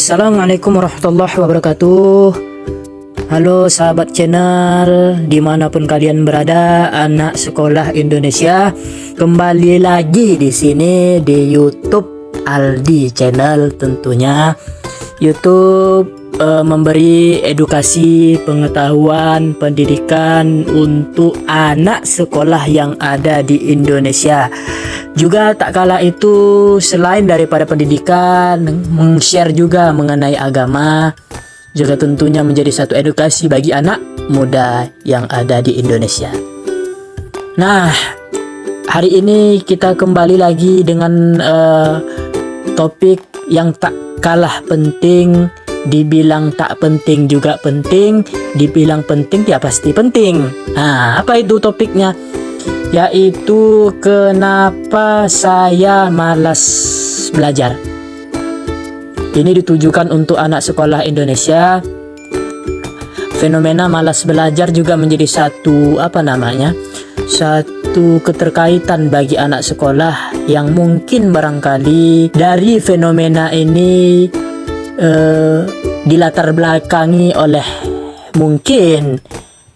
Assalamualaikum warahmatullahi wabarakatuh. Halo sahabat channel, dimanapun kalian berada, anak sekolah Indonesia, kembali lagi di sini di YouTube Aldi Channel. Tentunya YouTube memberi edukasi, pengetahuan, pendidikan untuk anak sekolah yang ada di Indonesia. Juga tak kalah itu, selain daripada pendidikan, meng-share juga mengenai agama, juga tentunya menjadi satu edukasi bagi anak muda yang ada di Indonesia. Nah, hari ini kita kembali lagi dengan topik yang tak kalah penting. Dibilang tak penting juga penting, dibilang penting ya pasti penting. Nah, apa itu topiknya? Yaitu kenapa saya malas belajar. Ini ditujukan untuk anak sekolah Indonesia. Fenomena malas belajar juga menjadi satu satu keterkaitan bagi anak sekolah yang mungkin barangkali dari fenomena ini dilatar belakangi oleh mungkin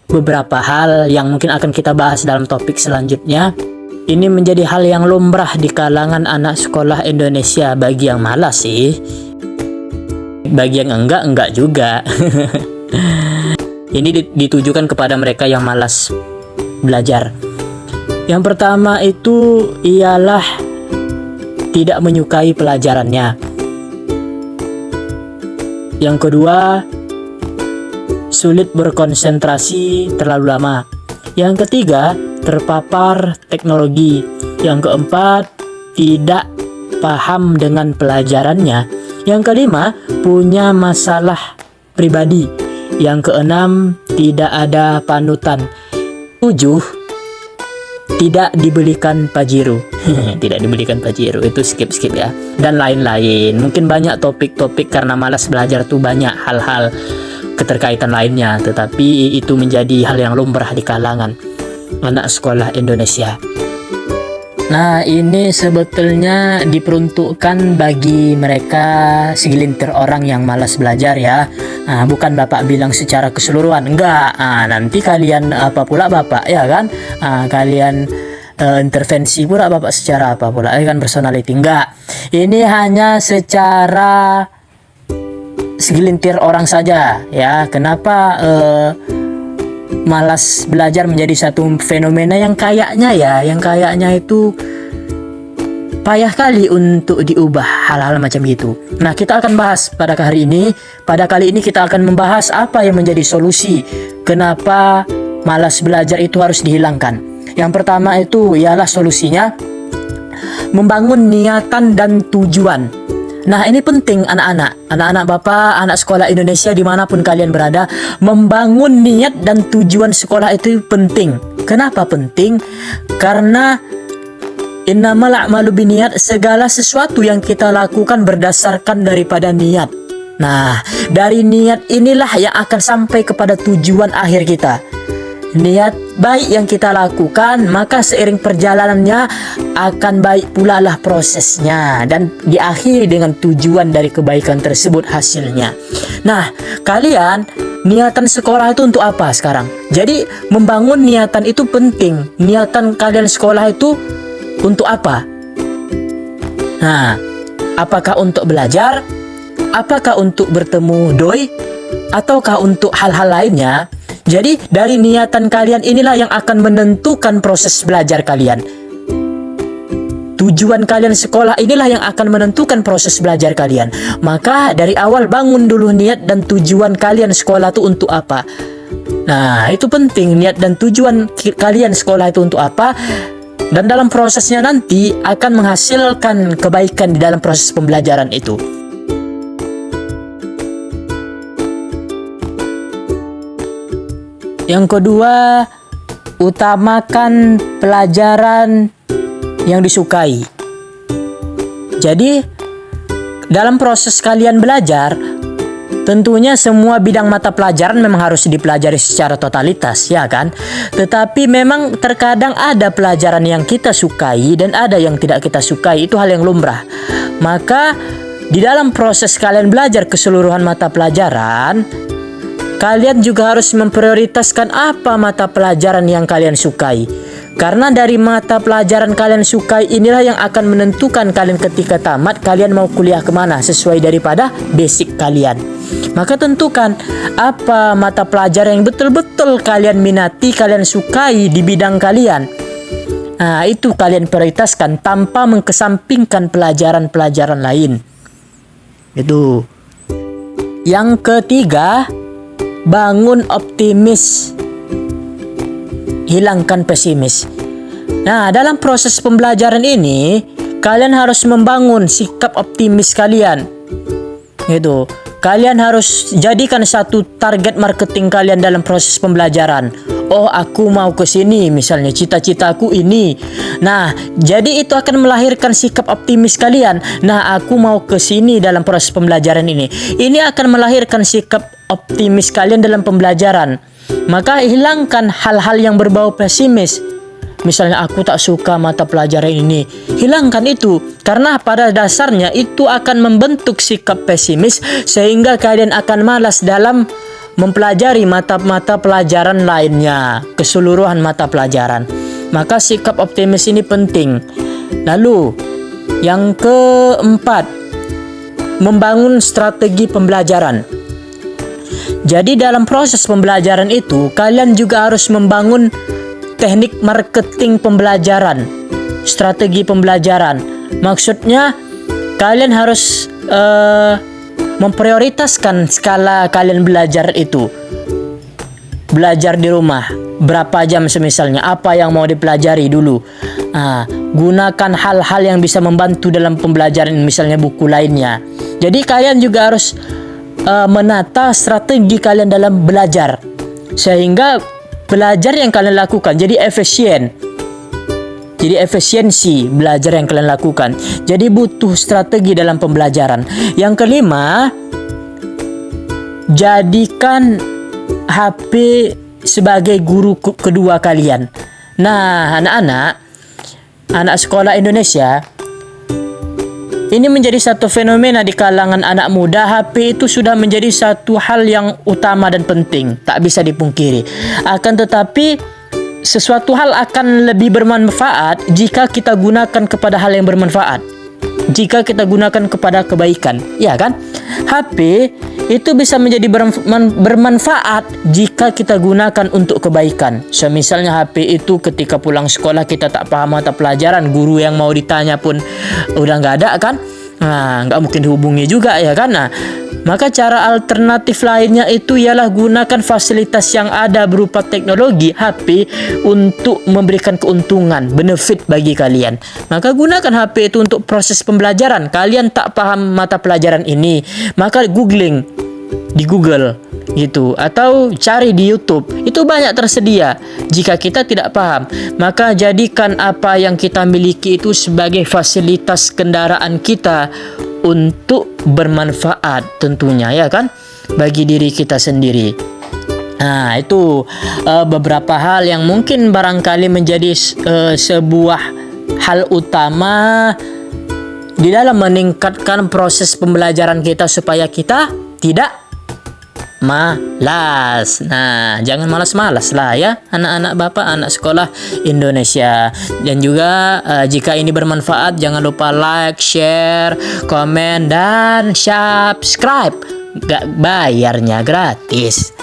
beberapa hal yang mungkin akan kita bahas dalam topik selanjutnya. Ini menjadi hal yang lumrah di kalangan anak sekolah Indonesia. Bagi yang malas sih, bagi yang enggak juga. Ini ditujukan kepada mereka yang malas belajar. Yang pertama itu ialah tidak menyukai pelajarannya. Yang kedua, sulit berkonsentrasi terlalu lama. Yang ketiga, terpapar teknologi. Yang keempat, tidak paham dengan pelajarannya. Yang kelima, punya masalah pribadi. Yang keenam, tidak ada panutan. 7, tidak dibelikan pajero. Tidak dibelikan pajero, itu skip ya. Dan lain-lain. Mungkin banyak topik-topik, karena malas belajar tuh banyak hal-hal keterkaitan lainnya, tetapi itu menjadi hal yang lumrah di kalangan anak sekolah Indonesia. Nah, ini sebetulnya diperuntukkan bagi mereka segelintir orang yang malas belajar ya. Nah, bukan Bapak bilang secara keseluruhan, enggak. Nanti kalian apa pula Bapak ya kan? Kalian intervensi pula Bapak secara apa pula kan, personality. Enggak. Ini hanya secara segelintir orang saja ya. Kenapa malas belajar menjadi satu fenomena yang kayaknya itu payah kali untuk diubah, hal-hal macam gitu. Nah, kita akan bahas pada hari ini. Pada kali ini kita akan membahas apa yang menjadi solusi kenapa malas belajar itu harus dihilangkan. Yang pertama itu ialah solusinya membangun niatan dan tujuan. Nah, ini penting anak-anak Bapak, anak sekolah Indonesia dimanapun kalian berada, membangun niat dan tujuan sekolah itu penting. Kenapa penting? Karena innamal a'malu binniyat, segala sesuatu yang kita lakukan berdasarkan daripada niat. Nah, dari niat inilah yang akan sampai kepada tujuan akhir kita. Niat baik yang kita lakukan, maka seiring perjalanannya akan baik pula lah prosesnya, dan diakhiri dengan tujuan dari kebaikan tersebut hasilnya. Nah, kalian niatan sekolah itu untuk apa sekarang? Jadi membangun niatan itu penting. Niatan kalian sekolah itu untuk apa? Nah, apakah untuk belajar? Apakah untuk bertemu doi? Ataukah untuk hal-hal lainnya? Jadi dari niatan kalian inilah yang akan menentukan proses belajar kalian. Tujuan kalian sekolah inilah yang akan menentukan proses belajar kalian. Maka dari awal bangun dulu niat dan tujuan kalian sekolah itu untuk apa. Nah, itu penting, niat dan tujuan kalian sekolah itu untuk apa. Dan dalam prosesnya nanti akan menghasilkan kebaikan di dalam proses pembelajaran itu. Yang kedua, utamakan pelajaran yang disukai. Jadi, dalam proses kalian belajar, tentunya semua bidang mata pelajaran memang harus dipelajari secara totalitas, ya kan? Tetapi memang terkadang ada pelajaran yang kita sukai dan ada yang tidak kita sukai, itu hal yang lumrah. Maka di dalam proses kalian belajar keseluruhan mata pelajaran, kalian juga harus memprioritaskan apa mata pelajaran yang kalian sukai. Karena dari mata pelajaran kalian sukai inilah yang akan menentukan kalian ketika tamat, kalian mau kuliah kemana sesuai daripada basic kalian. Maka tentukan apa mata pelajaran yang betul-betul kalian minati, kalian sukai di bidang kalian. Nah, itu kalian prioritaskan tanpa mengkesampingkan pelajaran-pelajaran lain. Itu. Yang ketiga, bangun optimis, hilangkan pesimis. Nah, dalam proses pembelajaran ini, kalian harus membangun sikap optimis kalian. Gitu. Kalian harus jadikan satu target marketing kalian dalam proses pembelajaran. Oh, aku mau ke sini, misalnya cita-citaku ini. Nah, jadi itu akan melahirkan sikap optimis kalian. Nah, aku mau ke sini dalam proses pembelajaran ini. Ini akan melahirkan sikap optimis kalian dalam pembelajaran. Maka hilangkan hal-hal yang berbau pesimis. Misalnya aku tak suka mata pelajaran ini. Hilangkan itu. Karena pada dasarnya itu akan membentuk sikap pesimis sehingga kalian akan malas dalam mempelajari mata-mata pelajaran lainnya, keseluruhan mata pelajaran. Maka sikap optimis ini penting. Lalu yang keempat, membangun strategi pembelajaran. Jadi dalam proses pembelajaran itu, kalian juga harus membangun teknik marketing pembelajaran, strategi pembelajaran. Maksudnya, kalian harus memprioritaskan skala kalian belajar itu. Belajar di rumah, berapa jam semisalnya, apa yang mau dipelajari dulu. Gunakan hal-hal yang bisa membantu dalam pembelajaran, misalnya buku lainnya. Jadi kalian juga harus menata strategi kalian dalam belajar sehingga belajar yang kalian lakukan jadi efisien, jadi efisiensi belajar yang kalian lakukan. Jadi butuh strategi dalam pembelajaran. Yang kelima, jadikan HP sebagai guru kedua kalian. Nah, anak sekolah Indonesia, ini menjadi satu fenomena di kalangan anak muda. HP itu sudah menjadi satu hal yang utama dan penting, tak bisa dipungkiri. Akan tetapi, sesuatu hal akan lebih bermanfaat jika kita gunakan kepada hal yang bermanfaat. Jika kita gunakan kepada kebaikan, ya kan? HP itu bisa menjadi bermanfaat jika kita gunakan untuk kebaikan. Misalnya HP itu ketika pulang sekolah kita tak paham mata pelajaran, guru yang mau ditanya pun udah nggak ada kan? Nah, nggak mungkin dihubungi juga ya kan? Nah, maka cara alternatif lainnya itu ialah gunakan fasilitas yang ada berupa teknologi HP untuk memberikan keuntungan, benefit bagi kalian. Maka gunakan HP itu untuk proses pembelajaran. Kalian tak paham mata pelajaran ini, maka googling di Google gitu, atau cari di YouTube. Itu banyak tersedia. Jika kita tidak paham, maka jadikan apa yang kita miliki itu sebagai fasilitas kendaraan kita untuk bermanfaat tentunya, ya kan, bagi diri kita sendiri. Nah, itu beberapa hal yang mungkin barangkali menjadi sebuah hal utama di dalam meningkatkan proses pembelajaran kita supaya kita tidak malas. Nah, jangan malas-malas lah ya anak-anak bapak, anak sekolah Indonesia. Dan juga jika ini bermanfaat, jangan lupa like, share, komen, dan subscribe. Gak bayarnya, gratis.